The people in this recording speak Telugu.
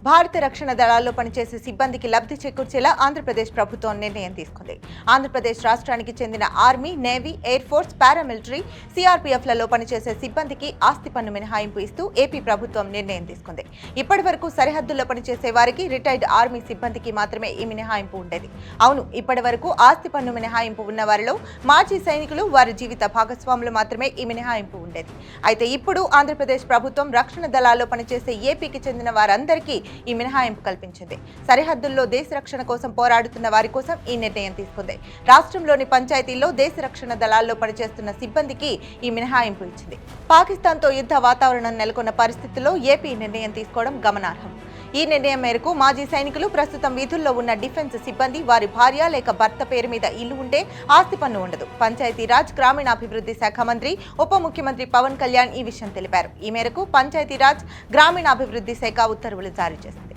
భారత రక్షణ దళాల్లో పనిచేసే సిబ్బందికి లబ్ధి చేకూర్చేలా ఆంధ్రప్రదేశ్ ప్రభుత్వం నిర్ణయం తీసుకుంది. ఆంధ్రప్రదేశ్ రాష్ట్రానికి చెందిన army, navy, air force, paramilitary, సిఆర్పీఎఫ్లలో పనిచేసే సిబ్బందికి ఆస్తి పన్ను మినహాయింపు ఇస్తూ ఏపీ ప్రభుత్వం నిర్ణయం తీసుకుంది. ఇప్పటి వరకు సరిహద్దుల్లో పనిచేసే వారికి, రిటైర్డ్ ఆర్మీ సిబ్బందికి మాత్రమే ఈ మినహాయింపు ఉండేది. అవును, ఇప్పటి వరకు ఆస్తి పన్ను మినహాయింపు ఉన్న వారిలో మాజీ సైనికులు, వారి జీవిత భాగస్వాములు మాత్రమే ఈ మినహాయింపు ఉండేది. అయితే ఇప్పుడు ఆంధ్రప్రదేశ్ ప్రభుత్వం రక్షణ దళాల్లో పనిచేసే ఏపీకి చెందిన వారందరికీ ఈ మినహాయింపు కల్పించింది. సరిహద్దుల్లో దేశ రక్షణ కోసం పోరాడుతున్న వారి కోసం ఈ నిర్ణయం తీసుకుంది. రాష్ట్రంలోని పంచాయతీల్లో దేశ రక్షణ దళాల్లో పనిచేస్తున్న సిబ్బందికి ఈ మినహాయింపు ఇచ్చింది. పాకిస్తాన్తో యుద్ధ వాతావరణం నెలకొన్న పరిస్థితుల్లో ఏపీ నిర్ణయం తీసుకోవడం గమనార్హం. ఈ నిర్ణయం మేరకు మాజీ సైనికులు, ప్రస్తుతం విధుల్లో ఉన్న డిఫెన్స్ సిబ్బంది, వారి భార్య లేక భర్త పేరు మీద ఇల్లు ఉంటే ఆస్తి పన్ను ఉండదు. పంచాయతీరాజ్, గ్రామీణాభివృద్ధి శాఖ మంత్రి, ఉప ముఖ్యమంత్రి పవన్ కళ్యాణ్ ఈ విషయం తెలిపారు. ఈ మేరకు పంచాయతీరాజ్, గ్రామీణాభివృద్ధి శాఖ ఉత్తర్వులు జారీ చేసింది.